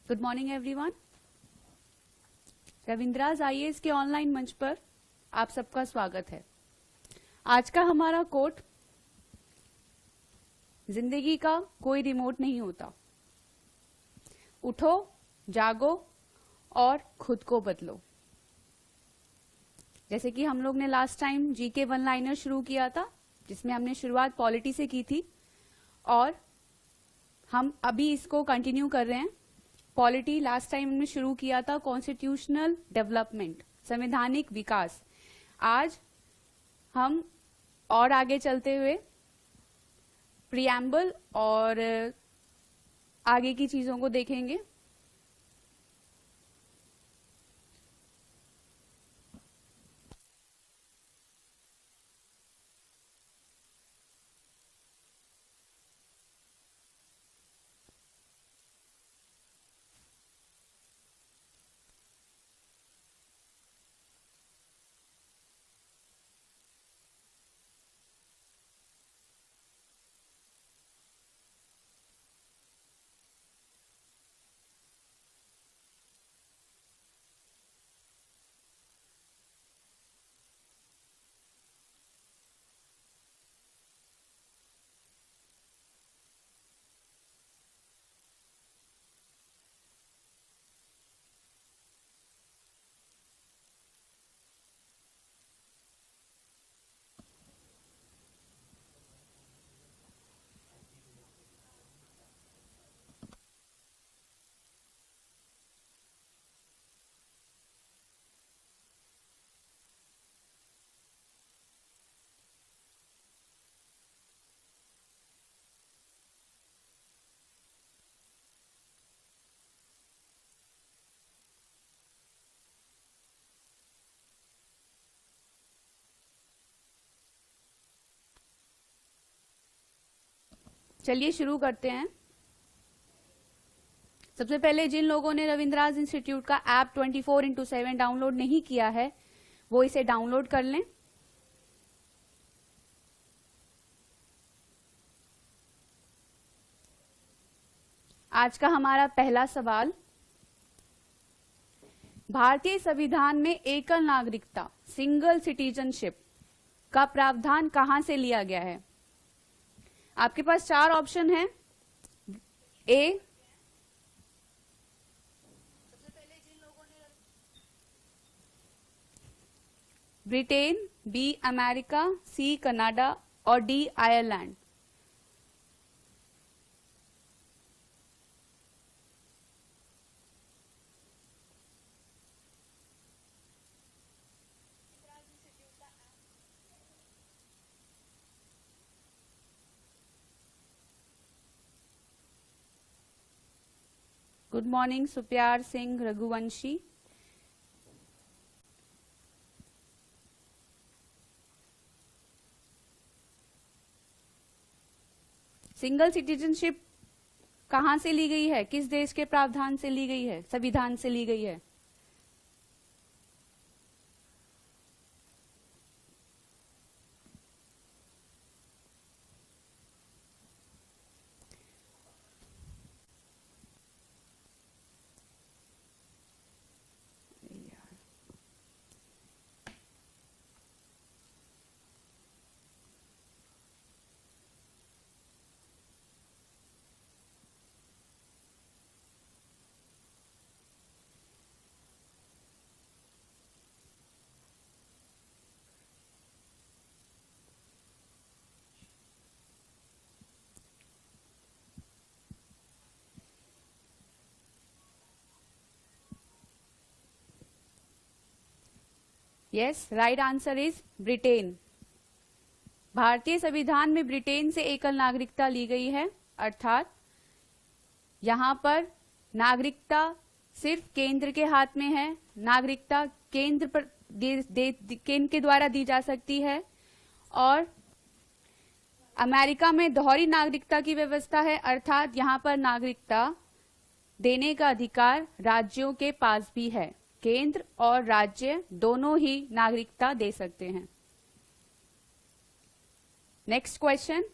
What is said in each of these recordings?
Good morning everyone. Ravindraj IAS के online मंच पर आप सबका स्वागत है। आज का हमारा कोट, जिंदगी का कोई रिमोट नहीं होता, उठो, जागो और खुद को बदलो। जैसे कि हम लोग ने last time GK one liner शुरू किया था, जिसमें हमने शुरुआत पॉलिटी से की थी और हम अभी इसको कंटिन्यू कर रहे हैं। पॉलिटी लास्ट टाइम हमने शुरू किया था कॉन्स्टिट्यूशनल डेवलपमेंट, संवैधानिक विकास। आज हम और आगे चलते हुए प्रिएम्बल और आगे की चीजों को देखेंगे। चलिए शुरू करते हैं। सबसे पहले जिन लोगों ने रविंद्राज इंस्टीट्यूट का ऐप 24x7 डाउनलोड नहीं किया है, वो इसे डाउनलोड कर लें। आज का हमारा पहला सवाल, भारतीय संविधान में एकल नागरिकता, सिंगल सिटीजनशिप का प्रावधान कहां से लिया गया है? आपके पास चार ऑप्शन हैं। A, Britain, B America, C Canada और D Ireland. Good morning Supyar Singh Raghuvanshi. Single citizenship कहां से ली गई है? किस देश के प्रावधान से ली गई है? संविधान से ली गई है? Yes, right answer is Britain. भारतीय संविधान में ब्रिटेन से एकल नागरिकता ली गई है, अर्थात यहां पर नागरिकता सिर्फ केंद्र के हाथ में है। नागरिकता केंद्र पर केंद्र के द्वारा दी जा सकती है और अमेरिका में दोहरी नागरिकता की व्यवस्था है, अर्थात यहां पर नागरिकता देने का अधिकार राज्यों के पास भी है। केंद्र और राज्य दोनों ही नागरिकता दे सकते हैं। नेक्स्ट क्वेश्चन,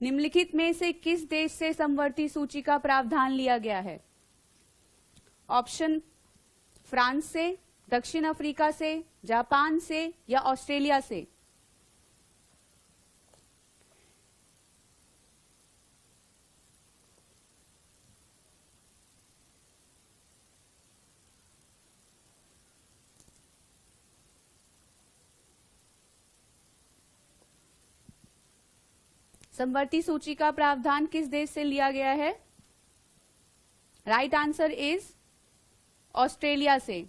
निम्नलिखित में से किस देश से समवर्ती सूची का प्रावधान लिया गया है? ऑप्शन फ्रांस से, दक्षिण अफ्रीका से, जापान से या ऑस्ट्रेलिया से? समवर्ती सूची का प्रावधान किस देश से लिया गया है? राइट आंसर इज ऑस्ट्रेलिया से।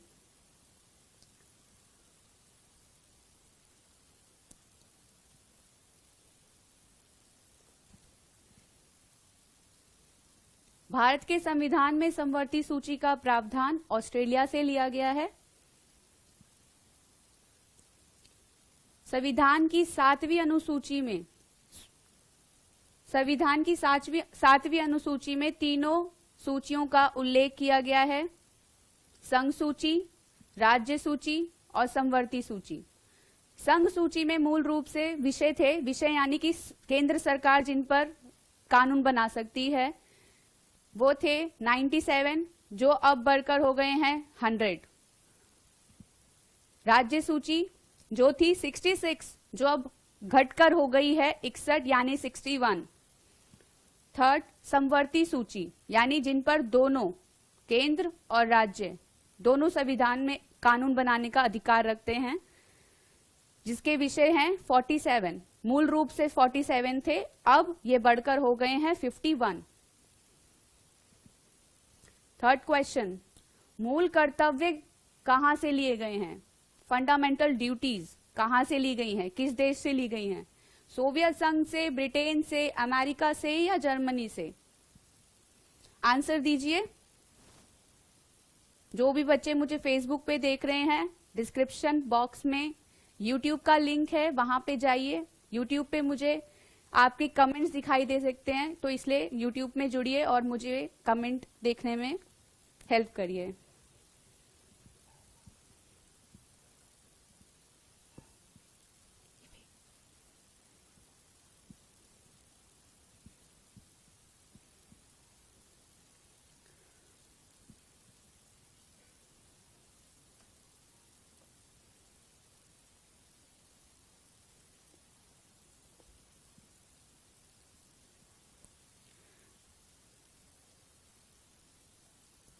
भारत के संविधान में समवर्ती सूची का प्रावधान ऑस्ट्रेलिया से लिया गया है। संविधान की सातवीं अनुसूची में तीनों सूचियों का उल्लेख किया गया है: संघ सूची, राज्य सूची और समवर्ती सूची। संघ सूची में मूल रूप से विषय यानी कि केंद्र सरकार जिन पर कानून बना सकती है, वो थे 97, जो अब बढ़कर हो गए हैं 100। राज्य सूची जो थी 66, जो अब घटकर हो गई है 61 यानी 61। थर्ड, समवर्ती सूची यानी जिन पर दोनों केंद्र और राज्य दोनों संविधान में कानून बनाने का अधिकार रखते हैं, जिसके विषय हैं 47। मूल रूप से 47 थे, अब ये बढ़कर हो गए हैं 51। थर्ड क्वेश्चन, मूल कर्तव्य कहां से लिए गए हैं? फंडामेंटल ड्यूटीज कहां से ली गई हैं? किस देश से ली गई हैं? सोवियत संघ से, ब्रिटेन से, अमेरिका से या जर्मनी से? आंसर दीजिए। जो भी बच्चे मुझे फेसबुक पे देख रहे हैं, डिस्क्रिप्शन बॉक्स में यूट्यूब का लिंक है, वहां पे जाइए। यूट्यूब पे मुझे आपके कमेंट्स दिखाई दे सकते हैं, तो इसलिए यूट्यूब में जुड़िए और मुझे कमेंट देखने में हेल्प करिए।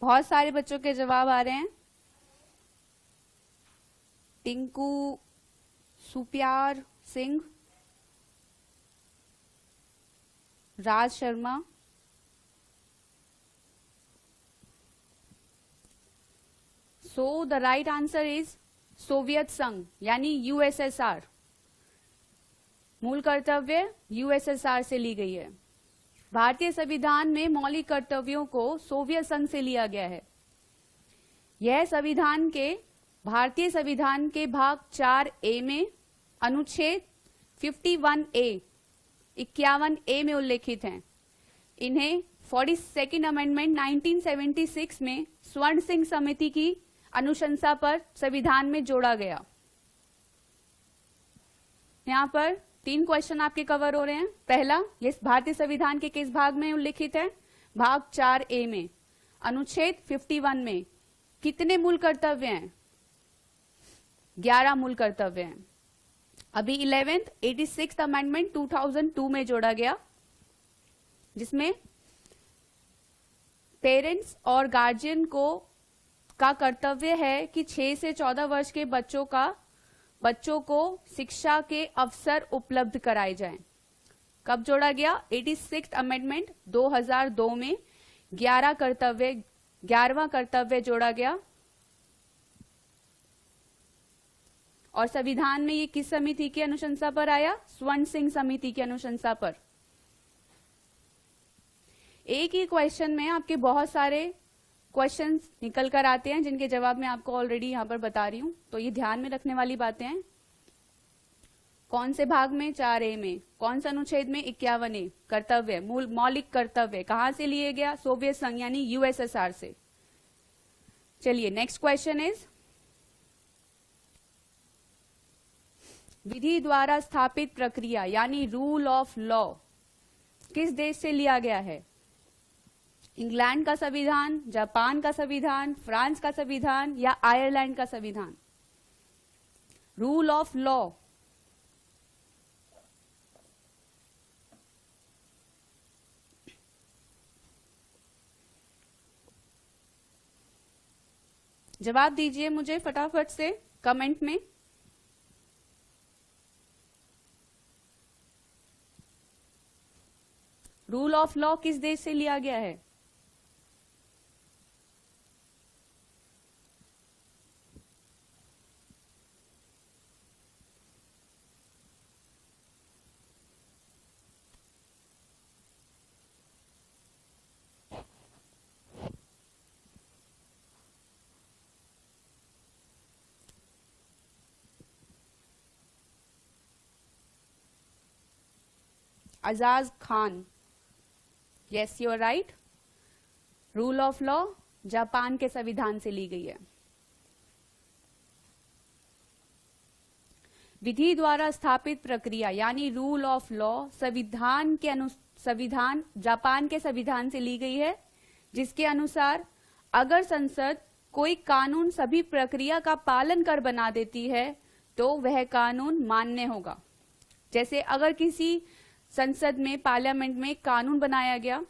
बहुत सारे बच्चों के जवाब आ रहे हैं। Tinku, Supyar Singh, Raj Sharma, so the right answer is Soviet संघ यानी यूएसएसआर। मूल कर्तव्य यूएसएसआर से ली गई है। भारतीय संविधान में मौलिक कर्तव्यों को सोवियत संघ से लिया गया है। यह भारतीय संविधान के भाग 4A में अनुच्छेद 51A में उल्लेखित हैं। इन्हें 42nd अमेंडमेंट 1976 में स्वर्ण सिंह समिति की अनुशंसा पर संविधान में जोड़ा गया। यहाँ पर 3 क्वेश्चन आपके कवर हो रहे हैं। पहला, ये भारतीय संविधान के किस भाग में उल्लेखित है? भाग 4A में अनुच्छेद 51 में कितने मूल कर्तव्य हैं? 11 मूल कर्तव्य हैं। अभी 11th 86th अमेंडमेंट 2002 में जोड़ा गया, जिसमें पेरेंट्स और गार्जियन का कर्तव्य है कि 6 से 14 वर्ष के बच्चों को शिक्षा के अवसर उपलब्ध कराए जाएं। कब जोड़ा गया? 86th अमेंडमेंट 2002 में 11वां कर्तव्य जोड़ा गया। और संविधान में ये किस समिति की अनुशंसा पर आया? स्वर्ण सिंह समिति की अनुशंसा पर। एक ही क्वेश्चन में आपके बहुत सारे क्वेश्चंस निकल कर आते हैं, जिनके जवाब मैं आपको ऑलरेडी यहां पर बता रही हूं, तो ये ध्यान में रखने वाली बातें हैं। कौन से भाग में? 4A में। कौन सा अनुच्छेद में? 51A। कर्तव्य, मौलिक कर्तव्य कहां से लिए गया? सोवियत संघ यानी यूएसएसआर से। चलिए नेक्स्ट क्वेश्चन इज, विधि द्वारा स्थापित प्रक्रिया यानी रूल ऑफ लॉ किस देश से लिया गया है? इंग्लैंड का संविधान, जापान का संविधान, फ्रांस का संविधान या आयरलैंड का संविधान? रूल ऑफ लॉ, जवाब दीजिए मुझे फटाफट से कमेंट में। रूल ऑफ लॉ किस देश से लिया गया है? Azad Khan, yes you are right. Rule of law Japan के संविधान से ली गई है। विधि द्वारा स्थापित प्रक्रिया यानी रूल ऑफ लॉ संविधान जापान के संविधान से ली गई है, जिसके अनुसार अगर संसद कोई कानून सभी प्रक्रिया का पालन कर बना देती है तो वह कानून मान्य होगा। जैसे अगर किसी संसद में, पार्लियामेंट में कानून बनाया गया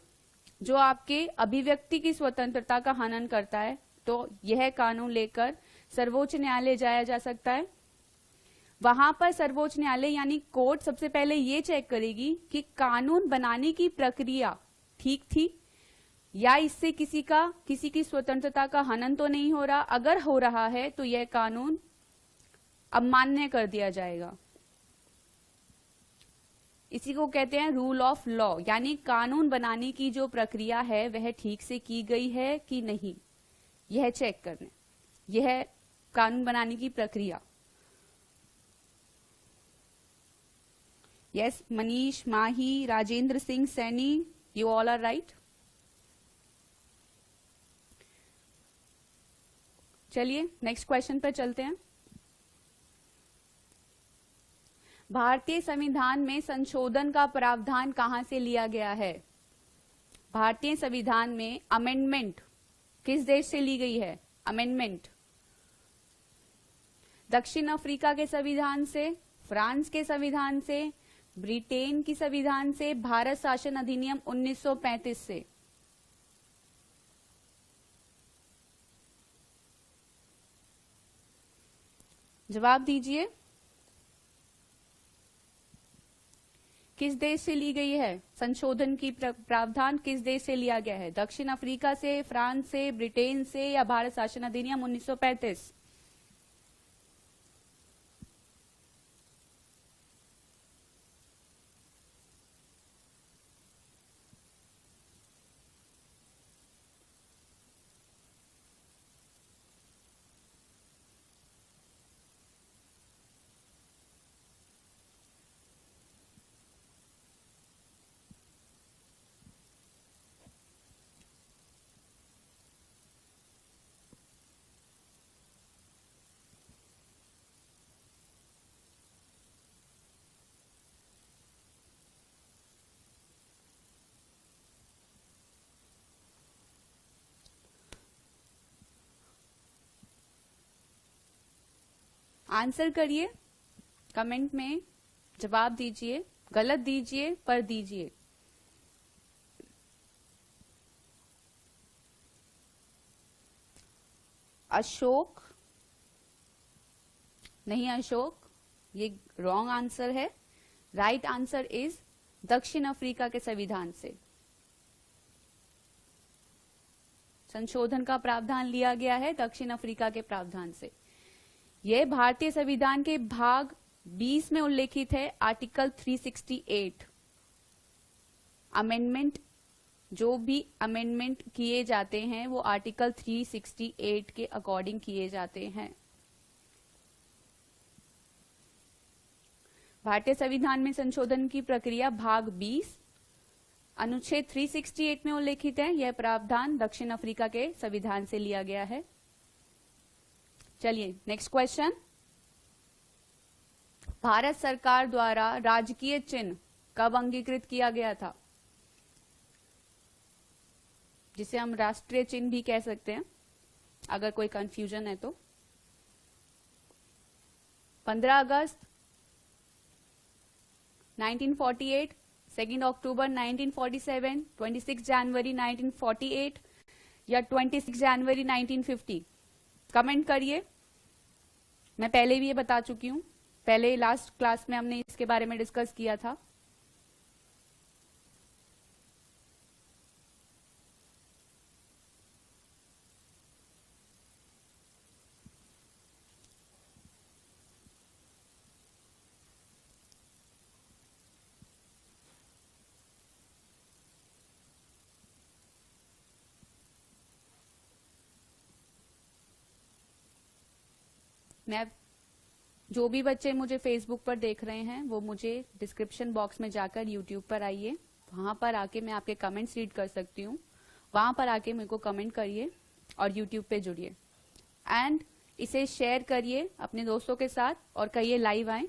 जो आपके अभिव्यक्ति की स्वतंत्रता का हनन करता है, तो यह कानून लेकर सर्वोच्च न्यायालय जाया जा सकता है। वहां पर सर्वोच्च न्यायालय यानी कोर्ट सबसे पहले ये चेक करेगी कि कानून बनाने की प्रक्रिया ठीक थी या इससे किसी की स्वतंत्रता का हनन तो नहीं हो रहा। अगर हो रहा है तो यह कानून अमान्य कर दिया जाएगा। इसी को कहते हैं रूल ऑफ लॉ, यानी कानून बनाने की जो प्रक्रिया है वह ठीक से की गई है कि नहीं, यह चेक करने, यह कानून बनाने की प्रक्रिया। Yes, Manish, Mahi, Rajendra Singh Saini, you all are right. चलिए नेक्स्ट क्वेश्चन पर चलते हैं। भारतीय संविधान में संशोधन का प्रावधान कहां से लिया गया है? भारतीय संविधान में अमेंडमेंट किस देश से ली गई है? अमेंडमेंट दक्षिण अफ्रीका के संविधान से, फ्रांस के संविधान से, ब्रिटेन की संविधान से, भारत शासन अधिनियम 1935 से। जवाब दीजिए, किस देश से ली गई है? संशोधन की प्रावधान किस देश से लिया गया है? दक्षिण अफ्रीका से, फ्रांस से, ब्रिटेन से या भारत शासन अधिनियम 1935? आंसर करिए कमेंट में, जवाब दीजिए, गलत दीजिए पर दीजिए। अशोक नहीं, अशोक ये रॉन्ग आंसर है। राइट आंसर इज दक्षिण अफ्रीका के संविधान से संशोधन का प्रावधान लिया गया है, दक्षिण अफ्रीका के प्रावधान से। यह भारतीय संविधान के भाग 20 में उल्लेखित है, आर्टिकल 368। अमेंडमेंट, जो भी अमेंडमेंट किए जाते हैं वो आर्टिकल 368 के अकॉर्डिंग किए जाते हैं। भारतीय संविधान में संशोधन की प्रक्रिया भाग 20 अनुच्छेद 368 में उल्लेखित है। यह प्रावधान दक्षिण अफ्रीका के संविधान से लिया गया है। चलिए नेक्स्ट क्वेश्चन। भारत सरकार द्वारा राजकीय चिन्ह कब अंगीकृत किया गया था? जिसे हम राष्ट्रीय चिन्ह भी कह सकते हैं अगर कोई कंफ्यूजन है तो। 15 अगस्त 1948, 2 अक्टूबर 1947, 26 जनवरी 1948 या 26 जनवरी 1950? कमेंट करिए। मैं पहले भी ये बता चुकी हूं, पहले लास्ट क्लास में हमने इसके बारे में डिस्कस किया था। मैं जो भी बच्चे मुझे फेसबुक पर देख रहे हैं वो मुझे डिस्क्रिप्शन बॉक्स में जाकर यूट्यूब पर आइए, वहां पर आके मैं आपके कमेंट्स रीड कर सकती हूँ। वहां पर आके मेरे को कमेंट करिए और यूट्यूब पे जुड़िए एंड इसे शेयर करिए अपने दोस्तों के साथ और कहिए लाइव आए।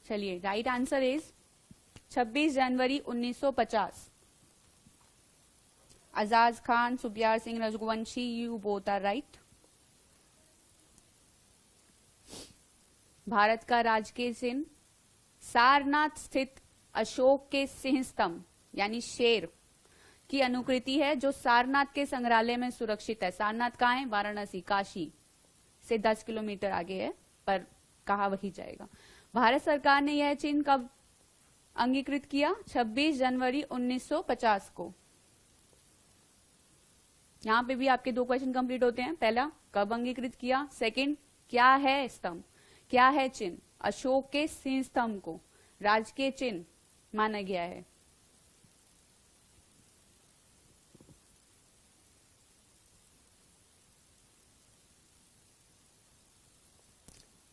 चलिए, right answer is 26 January 1950। Azad Khan, Subiyar Singh, Raghuvanshi, you both are right. Bharat का राजकीय चिन्ह सारनाथ स्थित अशोक के सिंह स्तंभ यानी शेर की अनुकृति है, जो सारनाथ के संग्रहालय में सुरक्षित है। सारनाथ कहाँ है? वाराणसी, काशी से 10 किलोमीटर आगे है, पर कहा वही जाएगा। भारत सरकार ने यह चिन्ह कब अंगीकृत किया? 26 जनवरी 1950 को। यहां पे भी आपके 2 क्वेश्चन कंप्लीट होते हैं। पहला, कब अंगीकृत किया? सेकंड, क्या है स्तंभ, क्या है चिन्ह? अशोक के सिंह स्तंभ को राजकीय चिन्ह माना गया है।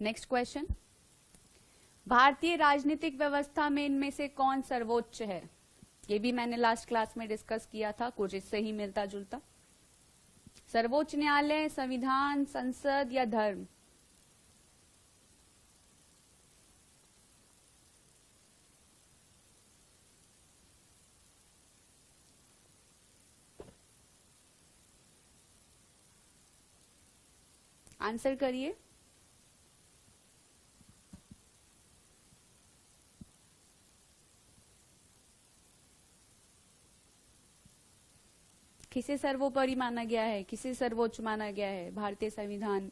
नेक्स्ट क्वेश्चन, भारतीय राजनीतिक व्यवस्था में इनमें से कौन सर्वोच्च है? ये भी मैंने लास्ट क्लास में डिस्कस किया था, कुछ इससे ही मिलता जुलता। सर्वोच्च न्यायालय, संविधान, संसद या धर्म? आंसर करिए। किसे सर्वोपरि माना गया है, किसे सर्वोच्च माना गया है? भारतीय संविधान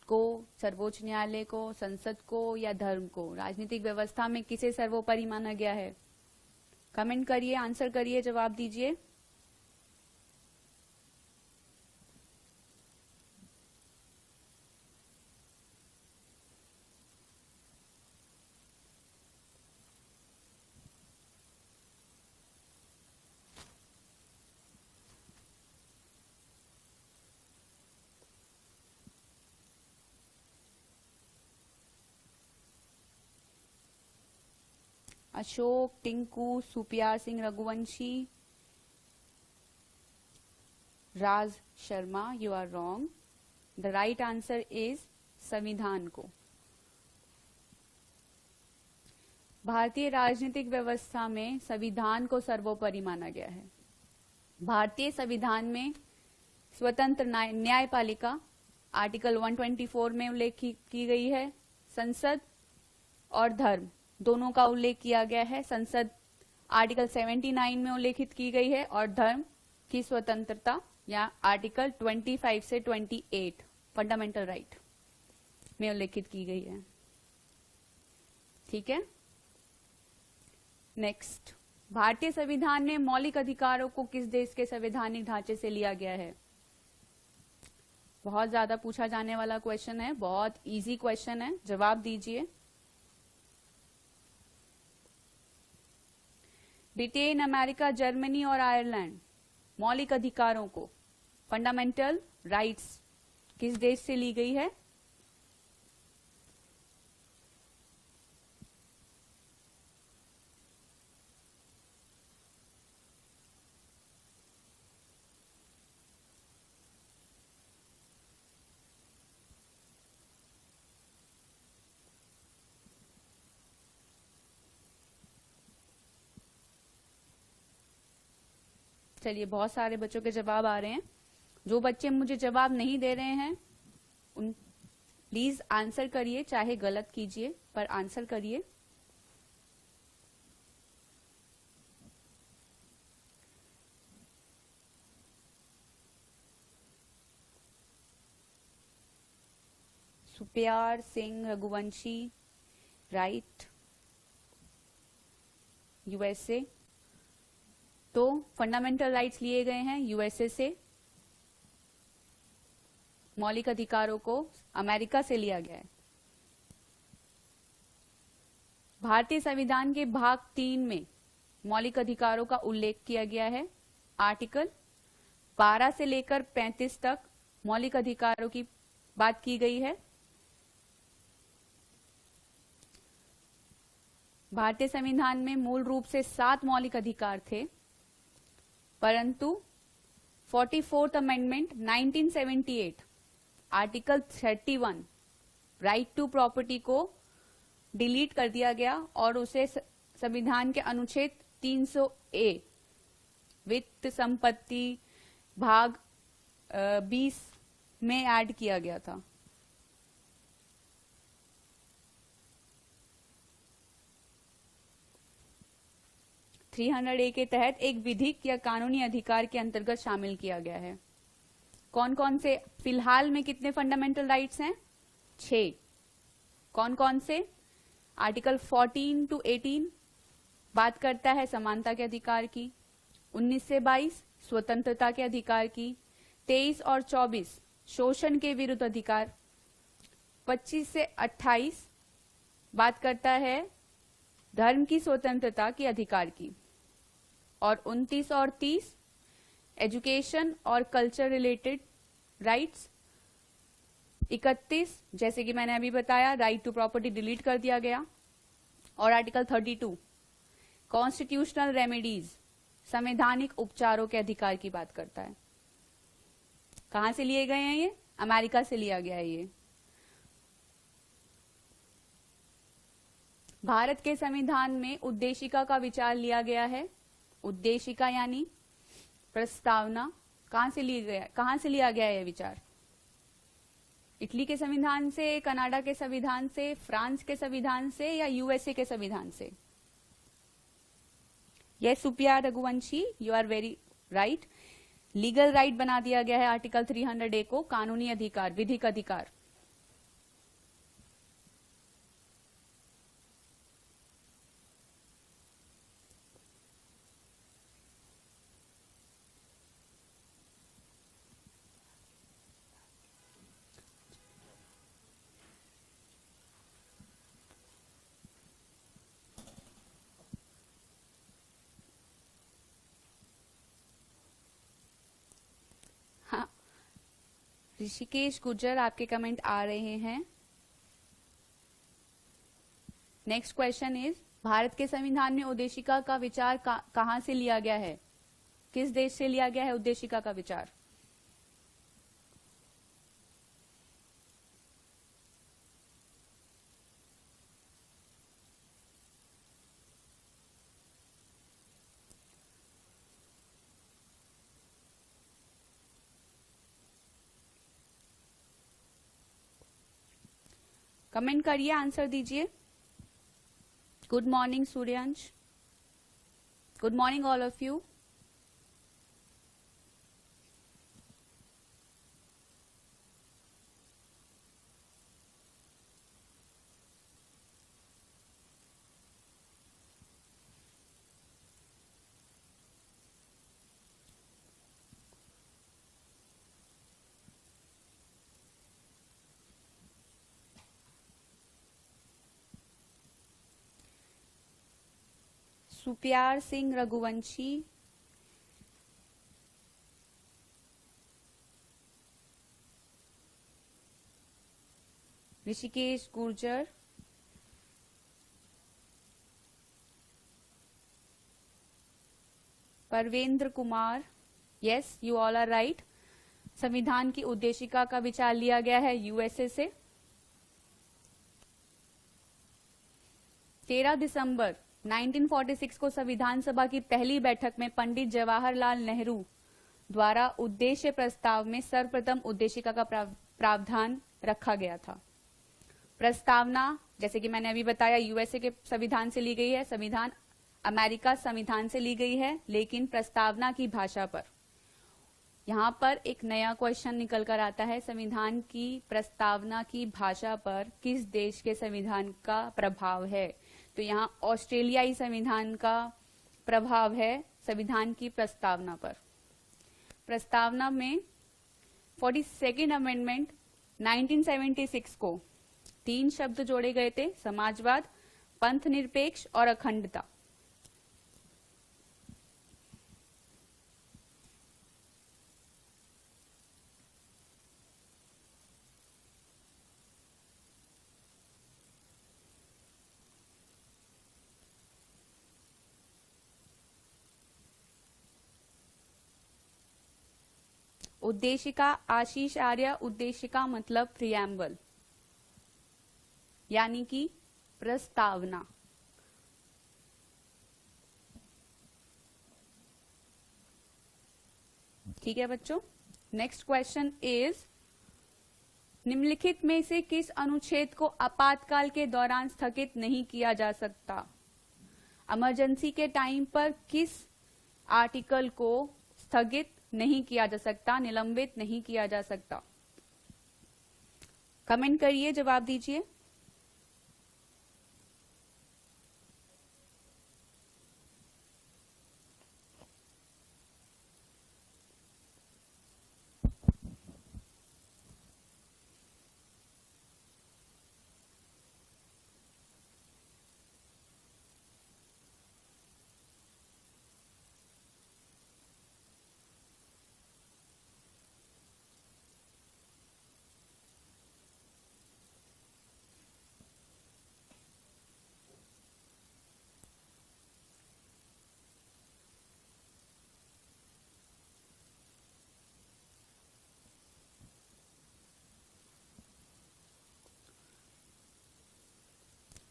को, सर्वोच्च न्यायालय को, संसद को या धर्म को? राजनीतिक व्यवस्था में किसे सर्वोपरि माना गया है? कमेंट करिए, आंसर करिए, जवाब दीजिए। Ashok, Tinku, Supiyar Singh, Raghuvanshi, Raj Sharma, you are wrong. The right answer is संविधान को। भारतीय राजनीतिक व्यवस्था में संविधान को सर्वोपरि माना गया है। भारतीय संविधान में स्वतंत्र न्यायपालिका आर्टिकल 124 में उल्लेख की गई है। संसद और धर्म दोनों का उल्लेख किया गया है। संसद आर्टिकल 79 में उल्लेखित की गई है और धर्म की स्वतंत्रता या आर्टिकल 25 से 28 फंडामेंटल राइट में उल्लेखित की गई है। ठीक है, नेक्स्ट, भारतीय संविधान में मौलिक अधिकारों को किस देश के संवैधानिक ढांचे से लिया गया है? बहुत ज्यादा पूछा जाने वाला क्वेश्चन है, बहुत इजी क्वेश्चन है, जवाब दीजिए। ब्रिटेन, अमेरिका, जर्मनी और आयरलैंड मौलिक अधिकारों को, फंडामेंटल राइट्स, किस देश से ली गई है? चलिए, बहुत सारे बच्चों के जवाब आ रहे हैं। जो बच्चे मुझे जवाब नहीं दे रहे हैं उन प्लीज आंसर करिए, चाहे गलत कीजिए पर आंसर करिए। सुप्यार सिंह रघुवंशी, राइट, यूएसए। तो फंडामेंटल राइट्स लिए गए हैं यूएसए से, मौलिक अधिकारों को अमेरिका से लिया गया है। भारतीय संविधान के भाग 3 में मौलिक अधिकारों का उल्लेख किया गया है। आर्टिकल 12 से लेकर 35 तक मौलिक अधिकारों की बात की गई है। भारतीय संविधान में मूल रूप से 7 मौलिक अधिकार थे, परंतु 44th amendment 1978 article 31 right to property को डिलीट कर दिया गया और उसे संविधान के अनुच्छेद 300A वित्त संपत्ति भाग 20 में ऐड किया गया था। ए के तहत एक विधिक या कानूनी अधिकार के अंतर्गत शामिल किया गया है। कौन कौन से? फिलहाल में कितने फंडामेंटल राइट्स हैं? 6। कौन कौन से? आर्टिकल 14 to 18 बात करता है समानता के अधिकार की, 19 से 22 स्वतंत्रता के अधिकार की, 23 और 24 शोषण के विरुद्ध अधिकार, 25 से 28 बात करता है धर्म की स्वतंत्रता के अधिकार की, और 29 और 30 एजुकेशन और कल्चर रिलेटेड राइट्स। 31 जैसे कि मैंने अभी बताया राइट टू प्रॉपर्टी डिलीट कर दिया गया। और आर्टिकल 32 कॉन्स्टिट्यूशनल रेमेडीज, संवैधानिक उपचारों के अधिकार की बात करता है। कहां से लिए गए हैं ये? अमेरिका से लिया गया है ये। भारत के संविधान में उद्देशिका का विचार लिया गया है। उद्देशिका यानी प्रस्तावना। कहां से लिया गया है यह विचार? इटली के संविधान से, कनाडा के संविधान से, फ्रांस के संविधान से या यूएसए के संविधान से? Yes Supriya Raghuvanshi, you are very right. Legal right बना दिया गया है आर्टिकल 300A को, कानूनी अधिकार, विधिक अधिकार। ऋषिकेश गुर्जर, आपके कमेंट आ रहे हैं। नेक्स्ट क्वेश्चन इज, भारत के संविधान में उद्देशिका का विचार कहां से लिया गया है? किस देश से लिया गया है उद्देशिका का विचार? कमेंट करिए, आंसर दीजिए। Good morning Suryansh, good morning all of you. Supyar Singh Raghuvanshi, Rishikesh Gurjar, Parvendra Kumar, yes you all are right. संविधान की उद्देशिका का विचार लिया गया है यूएसए से। 13 दिसंबर 1946 को संविधान सभा की पहली बैठक में पंडित जवाहरलाल नेहरू द्वारा उद्देश्य प्रस्ताव में सर्वप्रथम उद्देशिका का प्रावधान रखा गया था। प्रस्तावना, जैसे कि मैंने अभी बताया, यूएसए के संविधान से ली गई है, संविधान अमेरिका संविधान से ली गई है, लेकिन प्रस्तावना की भाषा पर यहां पर एक नया क्वेश्चन निकल कर आता है। संविधान की प्रस्तावना की भाषा पर किस देश के संविधान का प्रभाव है? तो यहाँ ऑस्ट्रेलियाई संविधान का प्रभाव है संविधान की प्रस्तावना पर। प्रस्तावना में 42nd अमेंडमेंट 1976 को 3 शब्द जोड़े गए थे: समाजवाद, पंथ निरपेक्ष और अखंडता। उद्देशिका, आशीष आर्य, उद्देशिका मतलब प्रियम्बल, यानी कि प्रस्तावना। ठीक है बच्चों, नेक्स्ट क्वेश्चन इज, निम्नलिखित में से किस अनुच्छेद को आपातकाल के दौरान स्थगित नहीं किया जा सकता? इमरजेंसी के टाइम पर किस आर्टिकल को स्थगित नहीं किया जा सकता, निलंबित नहीं किया जा सकता? कमेंट करिए, जवाब दीजिए।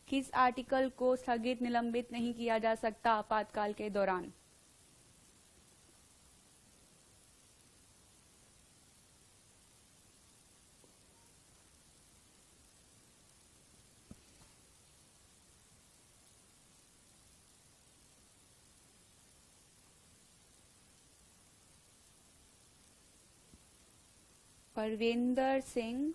किस आर्टिकल को स्थगित निलंबित नहीं किया जा सकता आपातकाल के दौरान? परविंदर सिंह,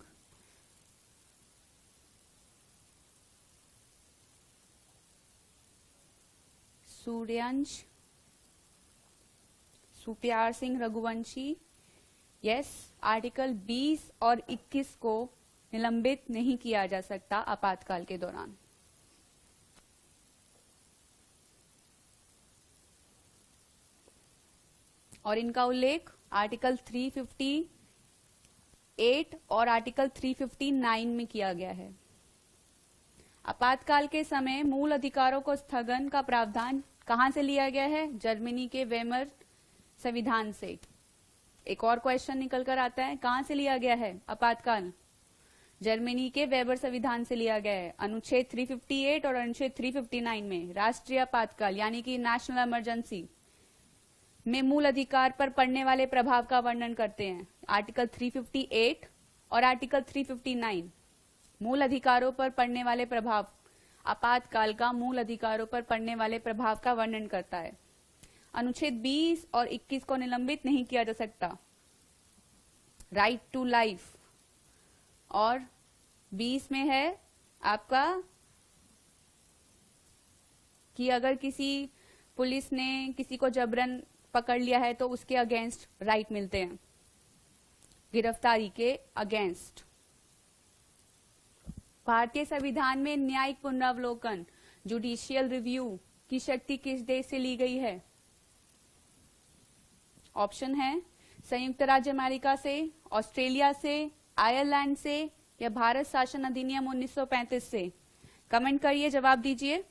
सूर्यंश, सुप्यार सिंह, रघुवंशी। यस, आर्टिकल 20 और 21 को निलंबित नहीं किया जा सकता आपातकाल के दौरान। और इनका उल्लेख आर्टिकल 358 और आर्टिकल 359 में किया गया है। आपातकाल के समय मूल अधिकारों को स्थगन का प्रावधान कहां से लिया गया है? जर्मनी के वेमर संविधान से। एक और क्वेश्चन निकल कर आता है, कहां से लिया गया है आपातकाल? जर्मनी के वेबर संविधान से लिया गया है। अनुच्छेद 358 और अनुच्छेद 359 में राष्ट्रीय आपातकाल यानी कि नेशनल इमरजेंसी में मूल अधिकार पर पड़ने वाले प्रभाव का वर्णन करते हैं। आर्टिकल 358 और आर्टिकल 359 मूल अधिकारों पर पड़ने वाले प्रभाव, आपातकाल का मूल अधिकारों पर पड़ने वाले प्रभाव का वर्णन करता है। अनुच्छेद 20 और 21 को निलंबित नहीं किया जा सकता, राइट टू लाइफ। और 20 में है आपका कि अगर किसी पुलिस ने किसी को जबरन पकड़ लिया है तो उसके अगेंस्ट राइट मिलते हैं, गिरफ्तारी के अगेंस्ट। भारतीय संविधान में न्यायिक पुनरावलोकन, जुडिशियल रिव्यू की शक्ति किस देश से ली गई है? ऑप्शन है संयुक्त राज्य अमेरिका से, ऑस्ट्रेलिया से, आयरलैंड से या भारत शासन अधिनियम 1935 से। कमेंट करिए, जवाब दीजिए।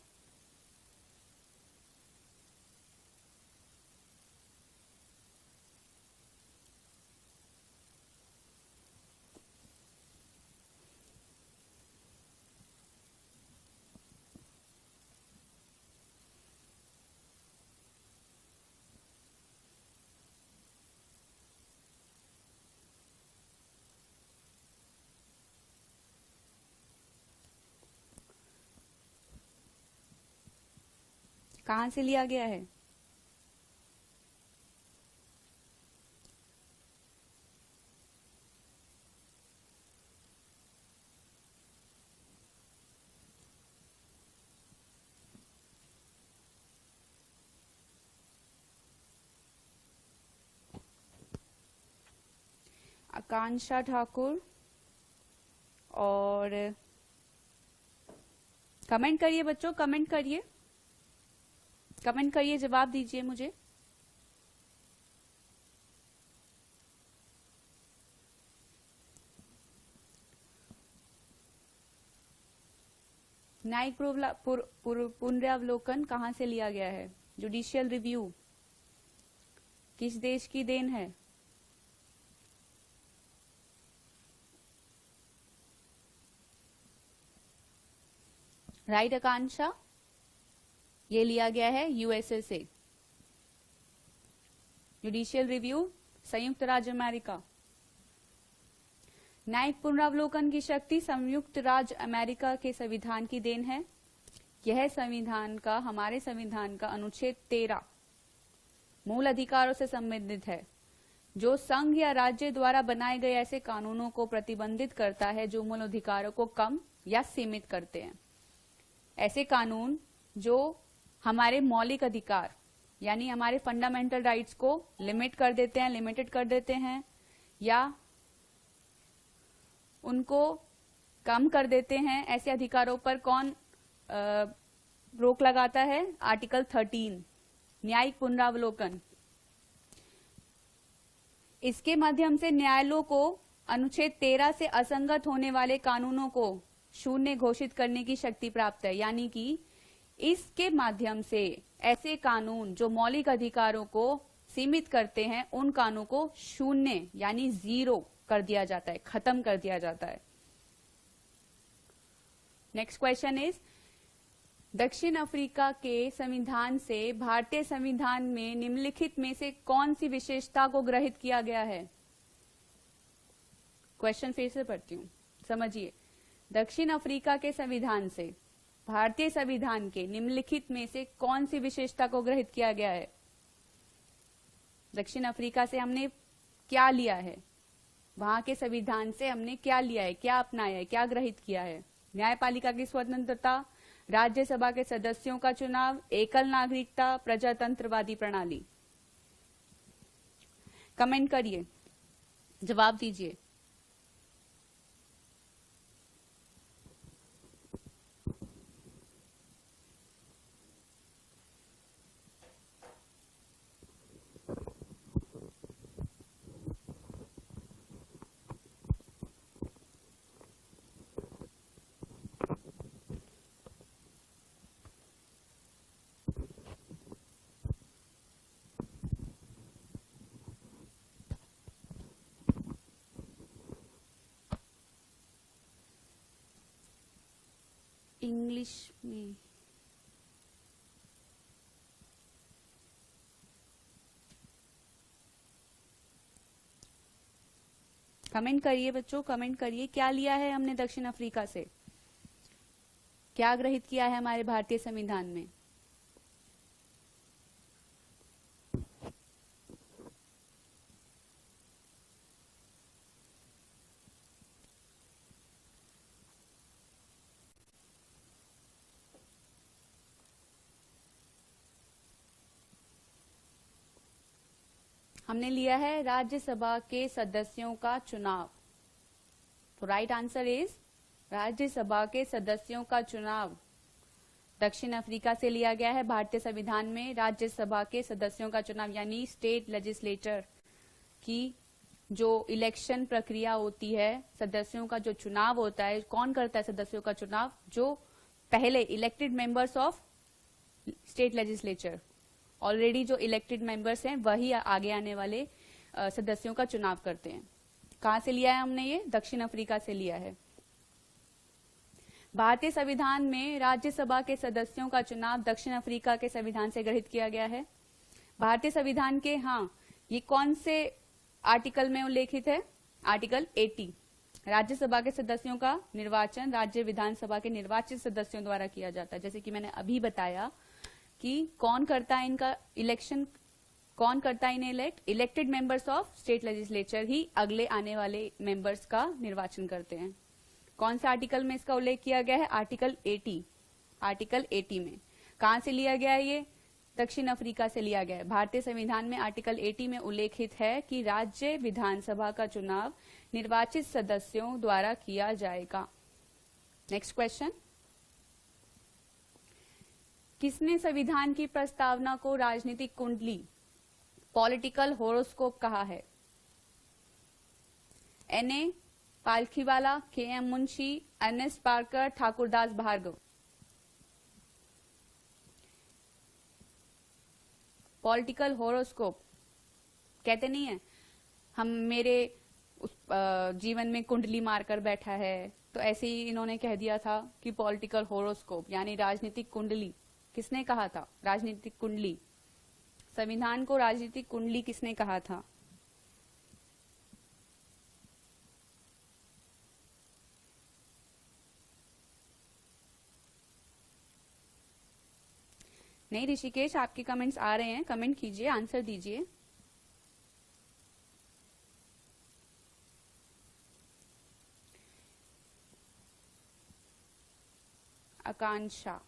कहां से लिया गया है? आकांक्षा ठाकुर, और कमेंट करिए बच्चों, कमेंट करिए, कमेंट करिए, जवाब दीजिए मुझे। न्यायिक पुनरावलोकन कहां से लिया गया है? जुडिशियल रिव्यू किस देश की देन है? राइट आकांक्षा, ये लिया गया है यूएसए से। जुडिशियल रिव्यू संयुक्त राज्य अमेरिका। न्यायिक पुनरावलोकन की शक्ति संयुक्त राज्य अमेरिका के संविधान की देन है। यह संविधान का, हमारे संविधान का अनुच्छेद 13 मूल अधिकारों से संबंधित है, जो संघ या राज्य द्वारा बनाए गए ऐसे कानूनों को प्रतिबंधित करता है जो मूल अधिकारों को कम या सीमित करते हैं। ऐसे कानून जो हमारे मौलिक अधिकार यानी हमारे फंडामेंटल राइट्स को लिमिट कर देते हैं, लिमिटेड कर देते हैं, या उनको कम कर देते हैं, ऐसे अधिकारों पर कौन रोक लगाता है? आर्टिकल 13 न्यायिक पुनरावलोकन। इसके माध्यम से न्यायालयों को अनुच्छेद 13 से असंगत होने वाले कानूनों को शून्य घोषित करने की शक्ति प्राप्त है। यानी कि इसके माध्यम से ऐसे कानून जो मौलिक अधिकारों को सीमित करते हैं, उन कानूनों को शून्य यानी जीरो कर दिया जाता है, खत्म कर दिया जाता है। नेक्स्ट क्वेश्चन इज, दक्षिण अफ्रीका के संविधान से भारतीय संविधान में निम्नलिखित में से कौन सी विशेषता को ग्रहित किया गया है? क्वेश्चन फिर से पढ़ती हूं, समझिए। दक्षिण अफ्रीका के संविधान से भारतीय संविधान के निम्नलिखित में से कौन सी विशेषता को ग्रहित किया गया है? दक्षिण अफ्रीका से हमने क्या लिया है? वहां के संविधान से हमने क्या लिया है, क्या अपनाया है, क्या ग्रहित किया है? न्यायपालिका की स्वतंत्रता, राज्यसभा के सदस्यों का चुनाव, एकल नागरिकता, प्रजातंत्रवादी प्रणाली। कमेंट करिए, जवाब दीजिए। इंग्लिश में कमेंट करिए बच्चों, कमेंट करिए, क्या लिया है हमने दक्षिण अफ्रीका से, क्या ग्रहित किया है हमारे भारतीय संविधान में? हमने लिया है राज्यसभा के सदस्यों का चुनाव। तो राइट आंसर इज राज्यसभा के सदस्यों का चुनाव दक्षिण अफ्रीका से लिया गया है। भारतीय संविधान में राज्यसभा के सदस्यों का चुनाव यानी स्टेट लेजिस्लेचर की जो इलेक्शन प्रक्रिया होती है, सदस्यों का जो चुनाव होता है, कौन करता है सदस्यों का चुनाव? जो पहले elected members of state legislature, already जो इलेक्टेड मेंबर्स हैं वही आगे आने वाले सदस्यों का चुनाव करते हैं। कहां से लिया है हमने ये? दक्षिण अफ्रीका से लिया है। भारतीय संविधान में राज्यसभा के सदस्यों का चुनाव दक्षिण अफ्रीका के संविधान से ग्रहित किया गया है। भारतीय संविधान के, हाँ, ये कौन से आर्टिकल में उल्लेखित है? आर्टिकल 80। राज्यसभा के सदस्यों का निर्वाचन राज्य विधानसभा के निर्वाचित सदस्यों द्वारा किया जाता है। जैसे कि मैंने अभी बताया कि कौन करता है इनका इलेक्शन, कौन करता है इन्हें elect? Elected members of state legislature ही अगले आने वाले मेंबर्स का निर्वाचन करते हैं। कौन सा आर्टिकल में इसका उल्लेख किया गया है? आर्टिकल 80। आर्टिकल 80 में कहां से लिया गया है ये? दक्षिण अफ्रीका से लिया गया है। भारतीय संविधान में आर्टिकल 80 में उल्लेखित है कि राज्य विधानसभा का चुनाव निर्वाचित सदस्यों द्वारा किया जाएगा। नेक्स्ट क्वेश्चन, किसने संविधान की प्रस्तावना को राजनीतिक कुंडली, पॉलिटिकल होरोस्कोप कहा है? N A. Palkhivala, K M. Munshi, Ernest Parker, Thakurdas Bhargava. Political horoscope कहते नहीं है हम, मेरे उस जीवन में कुंडली मारकर बैठा है, तो ऐसे ही इन्होंने कह दिया था कि पॉलिटिकल होरोस्कोप यानी राजनीतिक कुंडली। किसने कहा था राजनीतिक कुंडली? संविधान को राजनीतिक कुंडली किसने कहा था? नहीं ऋषिकेश, आपके कमेंट्स आ रहे हैं, कमेंट कीजिए, आंसर दीजिए। आकांक्षा,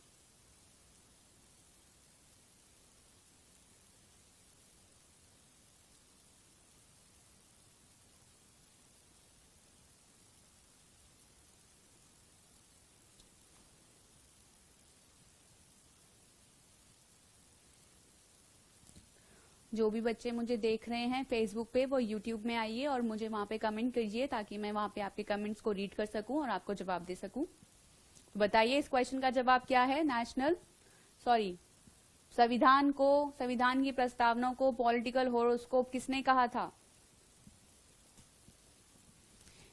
जो भी बच्चे मुझे देख रहे हैं फेसबुक पे, वो यूट्यूब में आइए और मुझे वहां पे कमेंट कीजिए ताकि मैं वहां पे आपके कमेंट्स को रीड कर सकूं और आपको जवाब दे सकूं। बताइए इस क्वेश्चन का जवाब क्या है? संविधान की प्रस्तावना को पॉलिटिकल होरोस्कोप किसने कहा था?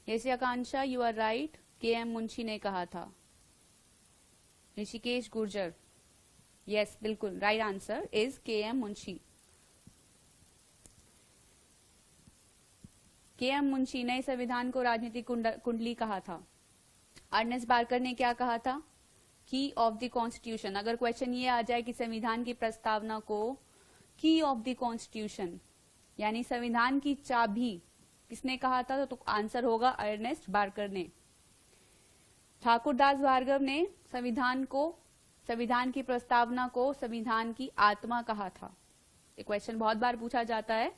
जैसे Akanksha, you are right, K M. Munshi ने कहा था। ऋषिकेश गुर्जर, यस बिल्कुल, right answer is K M. Munshi. K M. Munshi ने संविधान को राजनीतिक कुंडली कहा था। अर्नेस्ट बार्कर ने क्या कहा था? की ऑफ द कॉन्स्टिट्यूशन। अगर क्वेश्चन ये आ जाए कि संविधान की प्रस्तावना को की ऑफ द कॉन्स्टिट्यूशन यानी संविधान की चाबी किसने कहा था, तो आंसर होगा अर्नेस्ट बार्कर ने। ठाकुरदास भार्गव ने संविधान की प्रस्तावना को संविधान की आत्मा कहा था। ये क्वेश्चन बहुत बार पूछा जाता है,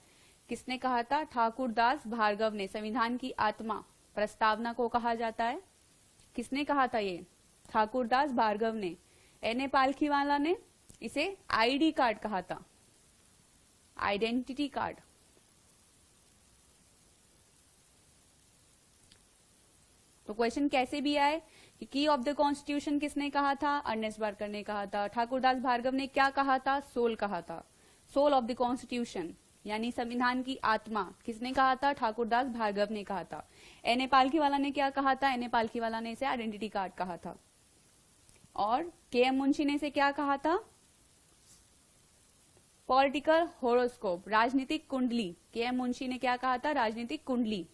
किसने कहा था? ठाकुरदास भार्गव ने संविधान की आत्मा प्रस्तावना को कहा जाता है। किसने कहा था ये? ठाकुरदास भार्गव ने। एन.ए. पालखीवाला ने इसे आईडी कार्ड कहा था, आइडेंटिटी कार्ड। तो क्वेश्चन कैसे भी आए कि की ऑफ द कॉन्स्टिट्यूशन किसने कहा था? अर्नेस्ट बार्कर ने कहा था। ठाकुरदास भार्गव ने क्या कहा था? सोल कहा था, सोल ऑफ द कॉन्स्टिट्यूशन यानी संविधान की आत्मा किसने कहा था? ठाकुरदास भार्गव ने कहा था। एन.ए. पालखीवाला ने क्या कहा था? एन.ए. पालखीवाला ने इसे आइडेंटिटी कार्ड कहा था। और के.एम. मुंशी ने इसे क्या कहा था? पॉलिटिकल होरोस्कोप, राजनीतिक कुंडली। के.एम. मुंशी ने क्या कहा था? राजनीतिक कुंडली।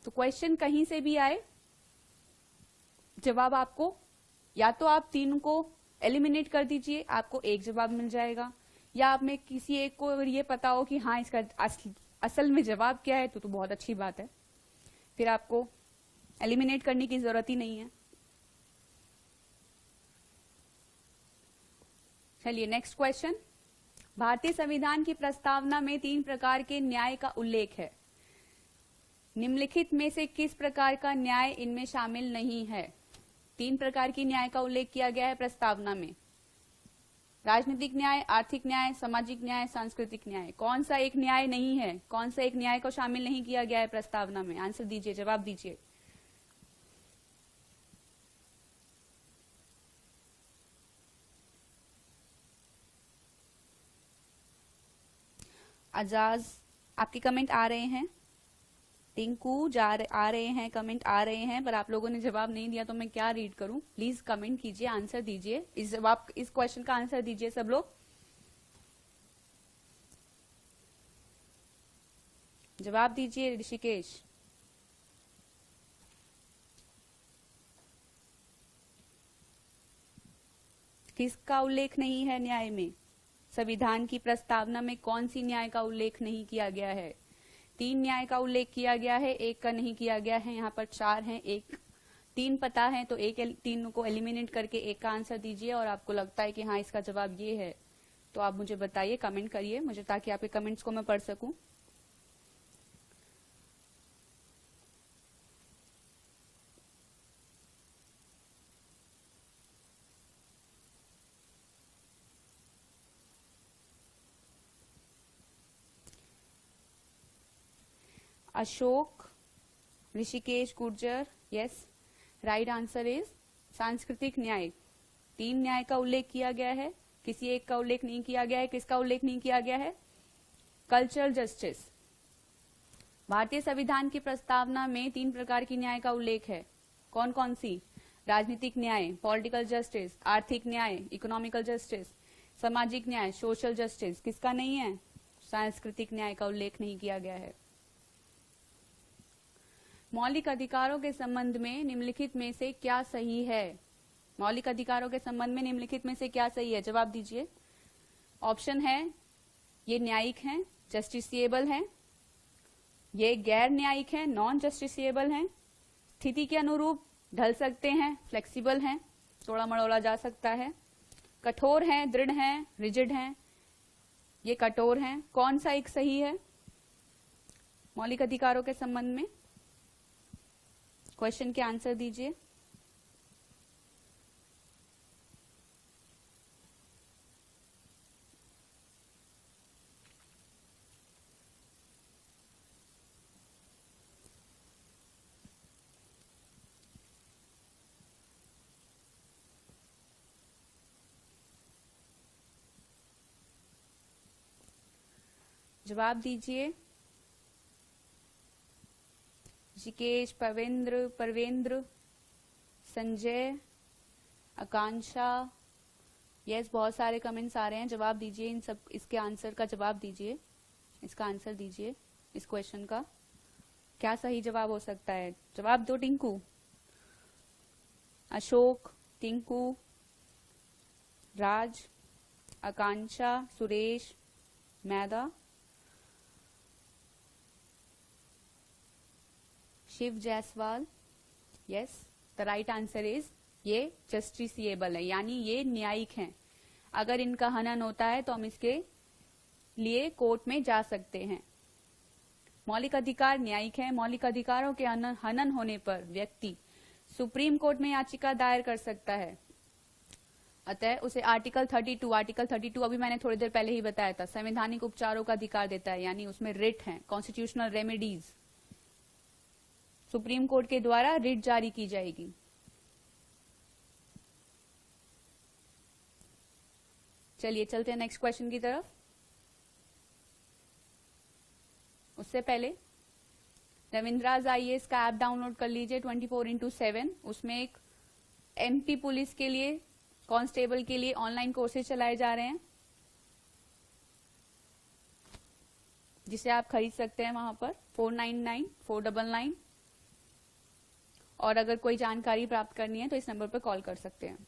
तो क्वेश्चन कहीं से भी आए, जवाब आपको या तो आप तीनों को एलिमिनेट कर दीजिए, आपको एक जवाब मिल जाएगा, या आप में किसी एक को अगर ये पता हो कि हाँ इसका असल में जवाब क्या है तो बहुत अच्छी बात है, फिर आपको एलिमिनेट करने की जरूरत ही नहीं है। चलिए नेक्स्ट क्वेश्चन, भारतीय संविधान की प्रस्तावना में 3 प्रकार के न्याय का उल्लेख है। निम्नलिखित में से किस प्रकार का न्याय इनमें शामिल नहीं है? 3 प्रकार की न्याय का उल्लेख किया गया है प्रस्तावना में। राजनीतिक न्याय, आर्थिक न्याय, सामाजिक न्याय, सांस्कृतिक न्याय। कौन सा एक न्याय नहीं है? कौन सा एक न्याय को शामिल नहीं किया गया है प्रस्तावना में? आंसर दीजिए, जवाब दीजिए। आजाज, आपके कमेंट आ रहे हैं। टिंकू आ रहे हैं, कमेंट आ रहे हैं, पर आप लोगों ने जवाब नहीं दिया तो मैं क्या रीड करूं। प्लीज कमेंट कीजिए, आंसर दीजिए, इस क्वेश्चन का आंसर दीजिए सब लोग। जवाब दीजिए ऋषिकेश। किसका उल्लेख नहीं है न्याय में? संविधान की प्रस्तावना में कौन सी न्याय का उल्लेख नहीं किया गया है? 3 न्याय का उल्लेख किया गया है, एक का नहीं किया गया है। यहाँ पर 4 हैं, एक 3 पता है तो एक 3 को एलिमिनेट करके एक का आंसर दीजिए। और आपको लगता है कि हाँ इसका जवाब ये है तो आप मुझे बताइए, कमेंट करिए मुझे, ताकि आपके कमेंट्स को मैं पढ़ सकूं। Ashok, Rishikesh Gurjar, yes, right answer is सांस्कृतिक न्याय। 3 न्याय का उल्लेख किया गया है, किसी एक का उल्लेख नहीं किया गया है। किसका उल्लेख नहीं किया गया है? Cultural justice. भारतीय संविधान की प्रस्तावना में 3 प्रकार की न्याय का उल्लेख है। कौन कौन सी? राजनीतिक न्याय, पॉलिटिकल जस्टिस, आर्थिक न्याय, इकोनॉमिकल जस्टिस, सामाजिक न्याय, सोशल जस्टिस। किसका नहीं है? सांस्कृतिक न्याय का उल्लेख नहीं किया गया है। मौलिक अधिकारों के संबंध में निम्नलिखित में से क्या सही है? मौलिक अधिकारों के संबंध में निम्नलिखित में से क्या सही है? जवाब दीजिए। ऑप्शन है, ये न्यायिक हैं, जस्टिसिएबल हैं, ये गैर न्यायिक हैं, नॉन जस्टिसिएबल हैं, स्थिति के अनुरूप ढल सकते हैं, फ्लेक्सिबल हैं, तोड़ा मड़ोला जा सकता है, कठोर हैं, दृढ़ हैं, रिजिड हैं। ये कठोर हैं। कौन सा एक सही है मौलिक अधिकारों के संबंध में? क्वेश्चन के आंसर दीजिए। जवाब दीजिए। ऋषिकेश, परवेंद्र, संजय, आकांक्षा, यस, बहुत सारे कमेंट्स आ रहे हैं। जवाब दीजिए इन सब, इसके आंसर का जवाब दीजिए, इसका आंसर दीजिए। इस क्वेश्चन का क्या सही जवाब हो सकता है? जवाब दो Tinku. Ashok, Tinku, Raj, Akanksha, Suresh, Maida, Shiv Jaiswal. Yes, the right answer is ये जस्टिसिएबल है, यानी ये न्यायिक हैं। अगर इनका हनन होता है तो हम इसके लिए कोर्ट में जा सकते हैं। मौलिक अधिकार न्यायिक है। मौलिक अधिकारों के हनन होने पर व्यक्ति सुप्रीम कोर्ट में याचिका दायर कर सकता है। अतः उसे आर्टिकल 32 अभी मैंने थोड़ी देर पहले ही बताया था, संवैधानिक उपचारों का अधिकार देता है, यानी उसमें रिट है, कॉन्स्टिट्यूशनल रेमेडीज। सुप्रीम कोर्ट के द्वारा रिट जारी की जाएगी। चलिए चलते हैं नेक्स्ट क्वेश्चन की तरफ। उससे पहले रविंद्राज आईएएस का ऐप डाउनलोड कर लीजिए 24/7। उसमें एक एमपी पुलिस के लिए, कांस्टेबल के लिए ऑनलाइन कोर्सेज चलाए जा रहे हैं, जिसे आप खरीद सकते हैं वहां पर 499-499। और अगर कोई जानकारी प्राप्त करनी है तो इस नंबर पर कॉल कर सकते हैं।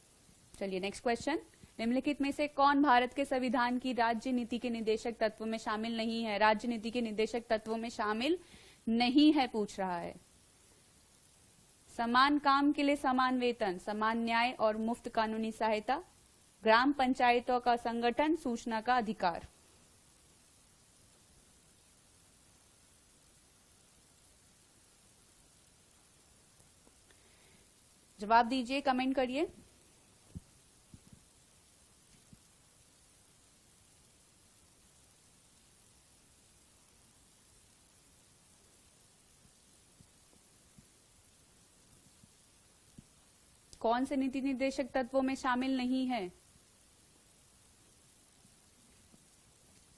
चलिए नेक्स्ट क्वेश्चन। निम्नलिखित में से कौन भारत के संविधान की राज्य नीति के निर्देशक तत्व में शामिल नहीं है? राज्य नीति के निर्देशक तत्वों में शामिल नहीं है पूछ रहा है। समान काम के लिए समान वेतन, समान न्याय और मुफ्त कानूनी सहायता, ग्राम पंचायतों का संगठन, सूचना का अधिकार। जवाब दीजिए, कमेंट करिए। कौन से नीति निर्देशक तत्वों में शामिल नहीं है?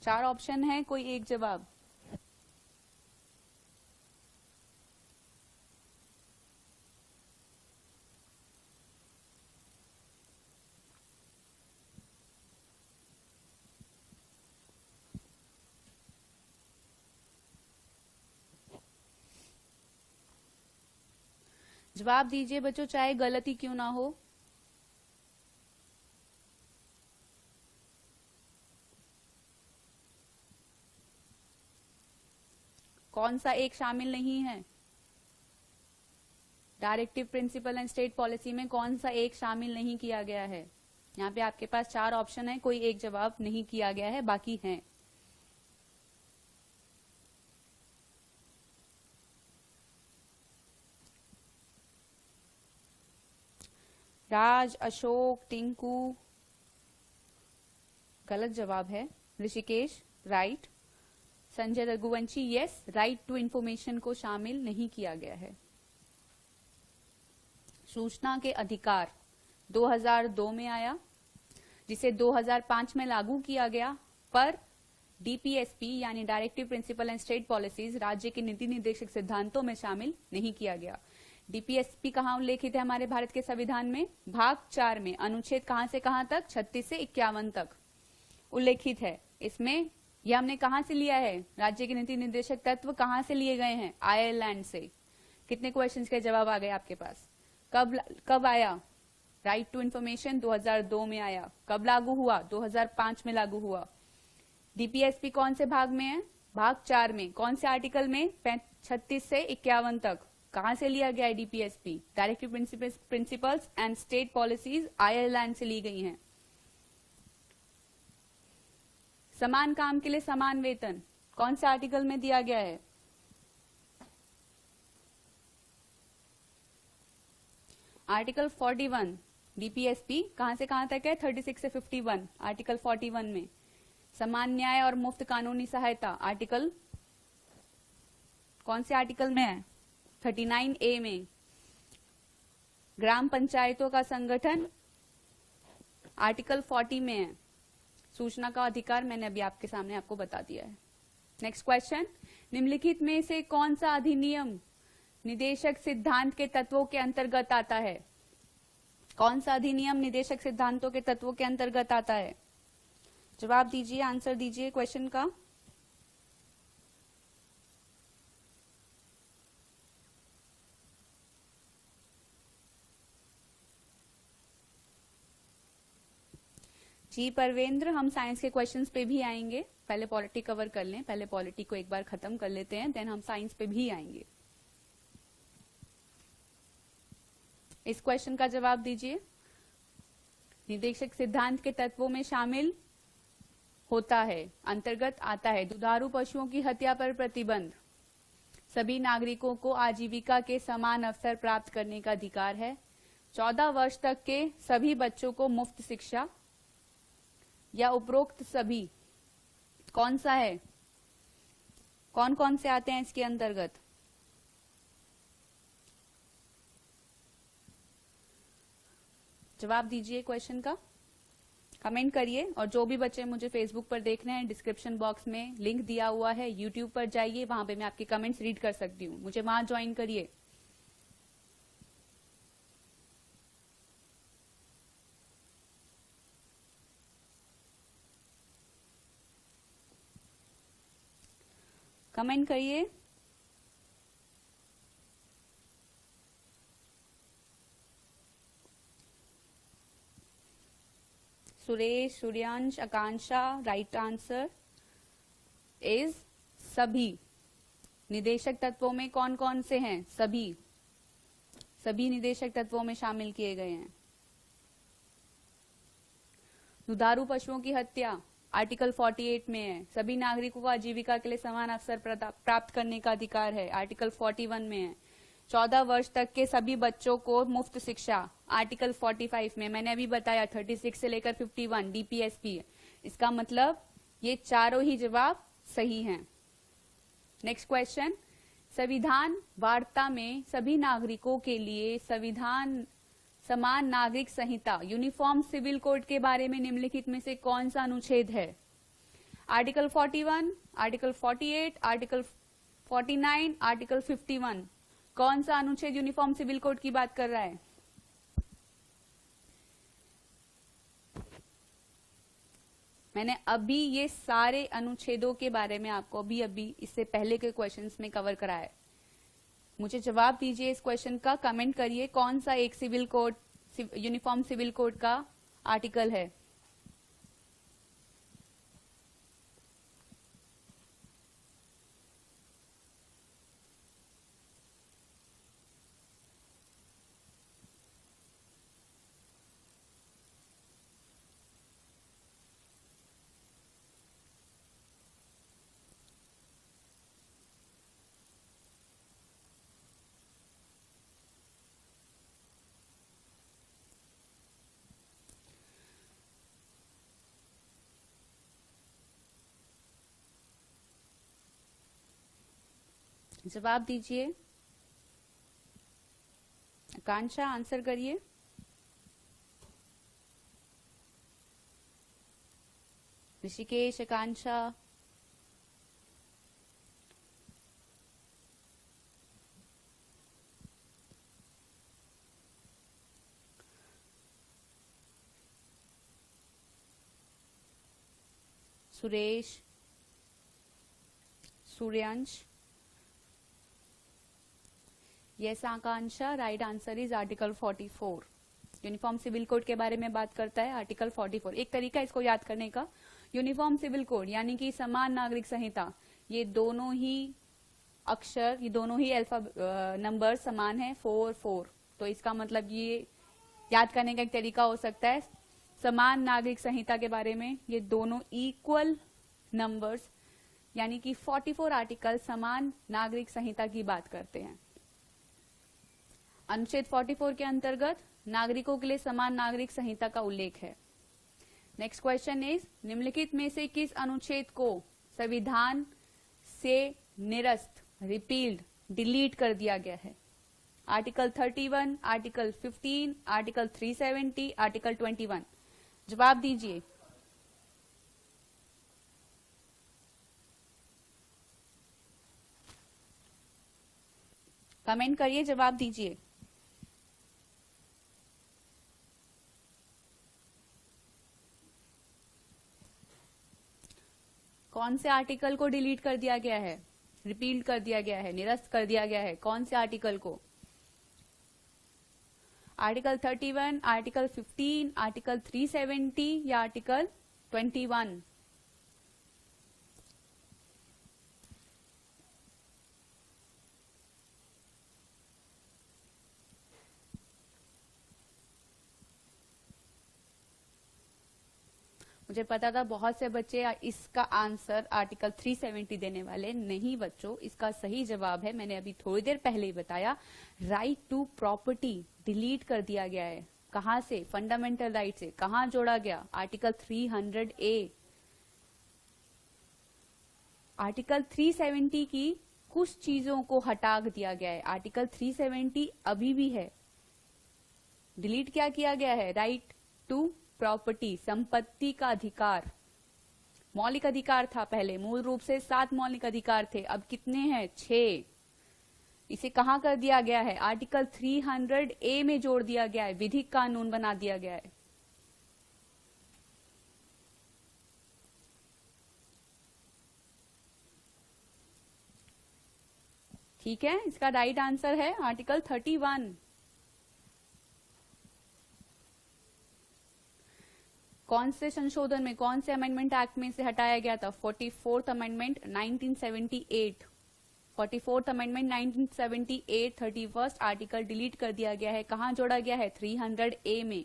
4 ऑप्शन है, कोई एक जवाब। जवाब दीजिए बच्चों, चाहे गलती क्यों ना हो। कौन सा एक शामिल नहीं है? Directive principle and state policy में कौन सा एक शामिल नहीं किया गया है? यहाँ पे आपके पास 4 ऑप्शन है, कोई एक जवाब नहीं किया गया है, बाकी हैं। राज, अशोक, टिंकू, गलत जवाब है। Rishikesh, right. Sanjay Raghuvanshi, yes, right to information को शामिल नहीं किया गया है। सूचना के अधिकार 2002 में आया, जिसे 2005 में लागू किया गया, पर डीपीएसपी यानी directive principle and state policies राज्य के नीति निर्देशक सिद्धांतों में शामिल नहीं किया गया। डीपीएसपी कहाँ उल्लेखित है हमारे भारत के संविधान में? भाग 4 में। अनुच्छेद कहां से कहां तक? 36 से 51 तक उल्लेखित है। इसमें यह हमने कहां से लिया है? राज्य के नीति निर्देशक तत्व कहां से लिए गए हैं? आयरलैंड से। कितने क्वेश्चंस के जवाब आ गए आपके पास? कब आया? राइट टू इंफॉर्मेशन 2002 में आया। कब लागू हुआ? 2005 में लागू हुआ। डीपीएसपी कौन से भाग में है? भाग 4 में। कौन से आर्टिकल में? 36 से 51 तक। कहां से लिया गया है DPSP? Directive principles and state policies Ireland से ली गई हैं। समान काम के लिए समान वेतन कौन से आर्टिकल में दिया गया है? आर्टिकल 41। डीपीएसपी कहां से कहां तक है? 36 से 51। आर्टिकल 41 में। समान न्याय और मुफ्त कानूनी सहायता आर्टिकल कौन से आर्टिकल में है? 39A में। ग्राम पंचायतों का संगठन आर्टिकल 40 में है। सूचना का अधिकार मैंने अभी आपके सामने आपको बता दिया है। नेक्स्ट क्वेश्चन, निम्नलिखित में से कौन सा अधिनियम निदेशक सिद्धांत के तत्वों के अंतर्गत आता है? कौन सा अधिनियम निदेशक सिद्धांतों के तत्वों के अंतर्गत आता है? जवाब दीजिए, आंसर दीजिए क्वेश्चन का। जी परवेंद्र, हम साइंस के क्वेश्चंस पे भी आएंगे। पहले पॉलिटी कवर कर लें, पहले पॉलिटी को एक बार खत्म कर लेते हैं, देन हम साइंस पे भी आएंगे। इस क्वेश्चन का जवाब दीजिए। निदेशक सिद्धांत के तत्वों में शामिल होता है, अंतर्गत आता है दुधारू पशुओं की हत्या पर प्रतिबंध, सभी नागरिकों को आजीविका के समान अवसर प्राप्त करने का अधिकार है, 14 वर्ष तक के सभी बच्चों को मुफ्त शिक्षा, या उपरोक्त सभी। कौन सा है? कौन कौन से आते हैं इसके अंतर्गत? जवाब दीजिए क्वेश्चन का, कमेंट करिए। और जो भी बच्चे मुझे फेसबुक पर देख रहे हैं, डिस्क्रिप्शन बॉक्स में लिंक दिया हुआ है, यूट्यूब पर जाइए, वहां पे मैं आपके कमेंट्स रीड कर सकती हूँ, मुझे वहां ज्वाइन करिए। कमेंट करिए। सुरेश, सूर्यांश, आकांक्षा, राइट आंसर इज सभी। निदेशक तत्वों में कौन कौन से हैं? सभी। सभी निदेशक तत्वों में शामिल किए गए हैं। दुधारू पशुओं की हत्या आर्टिकल 48 में है। सभी नागरिकों को आजीविका के लिए समान अवसर प्राप्त करने का अधिकार है, आर्टिकल 41 में है। 14 वर्ष तक के सभी बच्चों को मुफ्त शिक्षा, आर्टिकल 45 में। मैंने अभी बताया 36 से लेकर 51 डीपीएसपी है। इसका मतलब ये चारों ही जवाब सही हैं। नेक्स्ट क्वेश्चन, संविधान वार्ता में सभी नागरिकों के लिए संविधान समान नागरिक संहिता यूनिफॉर्म सिविल कोड के बारे में निम्नलिखित में से कौन सा अनुच्छेद है? Article 41, article 48, article 49, article 51। कौन सा अनुच्छेद यूनिफॉर्म सिविल कोड की बात कर रहा है? मैंने अभी ये सारे अनुच्छेदों के बारे में आपको अभी इससे पहले के क्वेश्चंस में कवर कराया है। मुझे जवाब दीजिए इस क्वेश्चन का, कमेंट करिए, कौन सा एक civil code, uniform civil code का आर्टिकल है? जवाब दीजिए। आकांक्षा आंसर करिए। Rishikesh, Akanksha, Suresh, Suryansh. Yes Akanksha, right answer is article 44। Uniform civil code के बारे में बात करता है आर्टिकल 44। एक तरीका इसको याद करने का, यूनिफॉर्म सिविल कोड यानी कि समान नागरिक संहिता, ये दोनों ही अक्षर, ये दोनों ही नंबर समान है, 4-4। तो इसका मतलब ये याद करने का एक तरीका हो सकता है, समान नागरिक संहिता के बारे में ये दोनों इक्वल नंबर्स, यानी कि 44 आर्टिकल समान नागरिक संहिता की बात करते हैं। अनुच्छेद 44 के अंतर्गत नागरिकों के लिए समान नागरिक संहिता का उल्लेख है। नेक्स्ट क्वेश्चन इज, निम्नलिखित में से किस अनुच्छेद को संविधान से निरस्त, रिपील्ड, डिलीट कर दिया गया है? Article 31, article 15, article 370, article 21। जवाब दीजिए। कमेंट करिए, जवाब दीजिए। कौन से आर्टिकल को डिलीट कर दिया गया है, रिपील कर दिया गया है, निरस्त कर दिया गया है? कौन से आर्टिकल को? आर्टिकल 31, आर्टिकल 15, आर्टिकल 370 या आर्टिकल 21? मुझे पता था बहुत से बच्चे इसका आंसर आर्टिकल 370 देने वाले। नहीं बच्चों, इसका सही जवाब है, मैंने अभी थोड़ी देर पहले ही बताया, राइट टू प्रॉपर्टी डिलीट कर दिया गया है। कहां से? फंडामेंटल राइट से। कहां जोड़ा गया? Article 300A। आर्टिकल 370 की कुछ चीजों को हटा दिया गया है। आर्टिकल 370 अभी भी है। डिलीट क्या किया गया है? राइट टू प्रॉपर्टी, संपत्ति का अधिकार। मौलिक अधिकार था पहले, मूल रूप से 7 मौलिक अधिकार थे, अब कितने हैं? 6। इसे कहां कर दिया गया है? आर्टिकल 300A में जोड़ दिया गया है, विधिक कानून बना दिया गया है। ठीक है, इसका राइट आंसर है आर्टिकल 31। कौन से संशोधन में, कौन से अमेंडमेंट एक्ट में से हटाया गया था? 44th amendment 1978। 44th amendment 1978 31st article delete कर दिया गया है। कहां जोड़ा गया है? 300A में।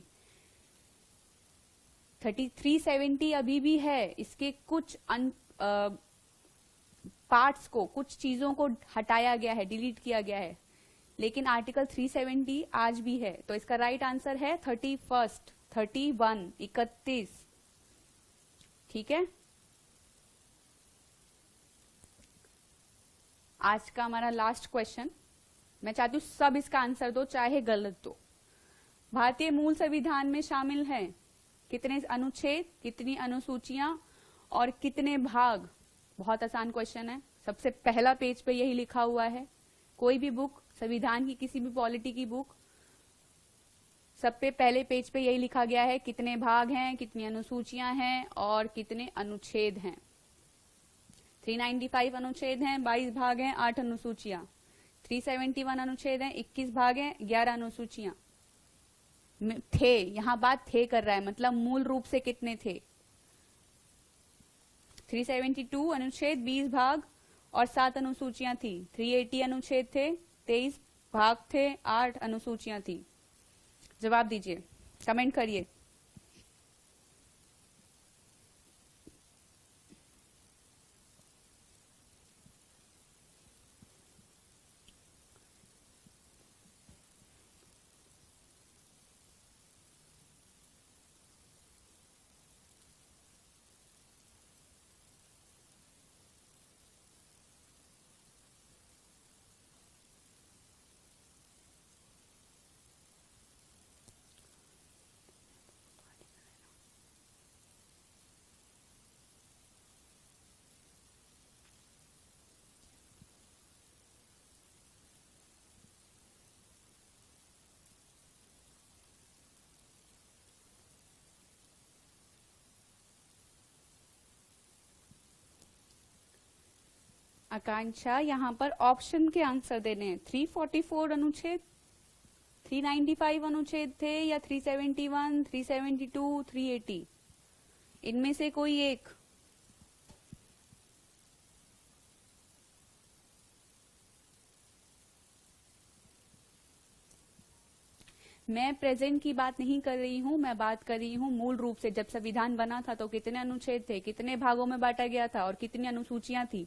370 अभी भी है, इसके कुछ पार्ट्स को, कुछ चीजों को हटाया गया है, डिलीट किया गया है, लेकिन आर्टिकल 370 आज भी है। तो इसका राइट आंसर है 31st, 31, 31। ठीक है, आज का हमारा लास्ट क्वेश्चन। मैं चाहती हूं सब इसका आंसर दो, चाहे गलत दो। भारतीय मूल संविधान में शामिल हैं कितने अनुच्छेद, कितनी अनुसूचियां और कितने भाग? बहुत आसान क्वेश्चन है, सबसे पहला पेज पे यही लिखा हुआ है। कोई भी बुक, संविधान की किसी भी पॉलिटी की बुक, सब पे पहले पेज पे यही लिखा गया है, कितने भाग हैं, कितनी अनुसूचियां हैं और कितने अनुच्छेद हैं। 395 अनुच्छेद हैं, 22 भाग हैं, 8 अनुसूचियां। 371 अनुच्छेद हैं, 21 भाग हैं, 11 अनुसूचियां। थे, यहां बात थे कर रहा है, मतलब मूल रूप से कितने थे? 372 अनुच्छेद, 20 भाग और 7 अनुसूचियां थी। 380 अनुच्छेद थे, 23 भाग थे, 8 अनुसूचियां थी। जवाब दीजिए, कमेंट करिए। आकांक्षा, यहाँ पर ऑप्शन के आंसर देने हैं। 344 अनुच्छेद, 395 अनुच्छेद थे, या 371, 372, 380, इनमें से कोई एक। मैं प्रेजेंट की बात नहीं कर रही हूं, मैं बात कर रही हूं मूल रूप से जब संविधान बना था तो कितने अनुच्छेद थे, कितने भागों में बांटा गया था और कितनी अनुसूचियां थी।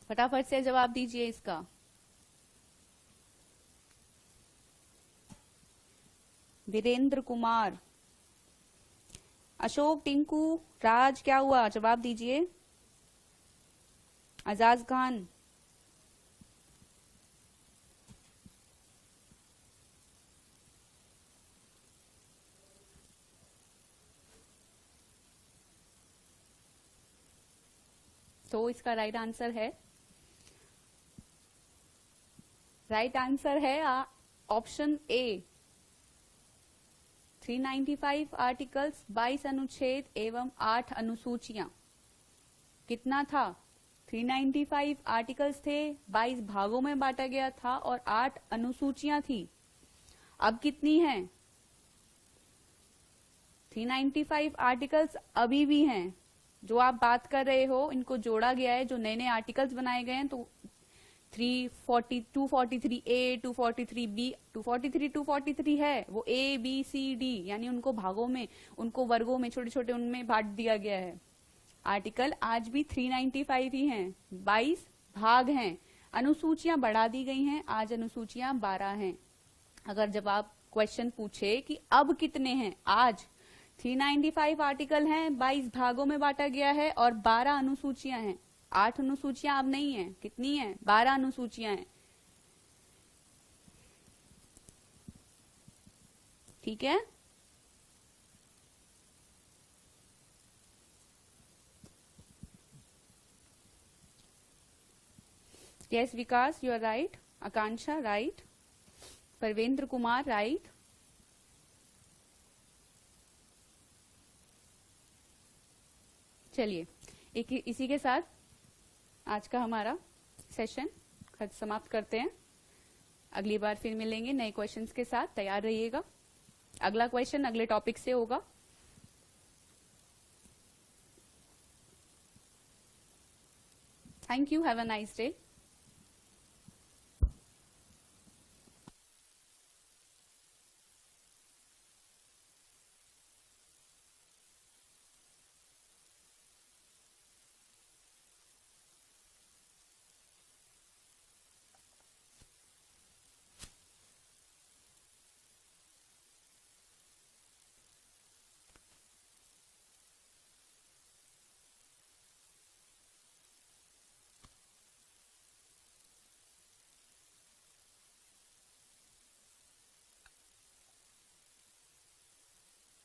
फटाफट से जवाब दीजिए इसका। वीरेंद्र कुमार, अशोक, टिंकू, राज, क्या हुआ, जवाब दीजिए। आजाज खान, तो इसका राइट आंसर है ऑप्शन ए, 395 आर्टिकल्स, 22 अनुच्छेद एवं 8 अनुसूचियां। कितना था? 395 आर्टिकल्स थे, 22 भागों में बांटा गया था और 8 अनुसूचियां थी। अब कितनी हैं? 395 आर्टिकल्स अभी भी हैं। जो आप बात कर रहे हो इनको जोड़ा गया है, जो नए नए आर्टिकल्स बनाए गए हैं, तो 340, 243A, 243B, 243 है, वो A, B, C, D यानी उनको भागों में, उनको वर्गों में, छोटे छोटे उनमें बांट दिया गया है। आर्टिकल आज भी 395 ही हैं, 22 भाग हैं। अनुसूचियां बढ़ा दी गई हैं, आज अनुसूचियां 12 हैं। अगर जब आप क्वेश्चन पूछे कि अब कितने हैं, आज 395 आर्टिकल हैं, 22 भागों में बांटा गया है और 12 अनुसूचियां हैं। 8 अनुसूचियां अब नहीं है, कितनी है? 12 अनुसूचियां हैं। ठीक है, yes Vikas, you are right. Akanksha right, Parvendra Kumar right. चलिए इसी के साथ आज का हमारा सेशन समाप्त करते हैं। अगली बार फिर मिलेंगे नए क्वेश्चंस के साथ, तैयार रहिएगा। अगला क्वेश्चन अगले टॉपिक से होगा। Thank you, have a nice day.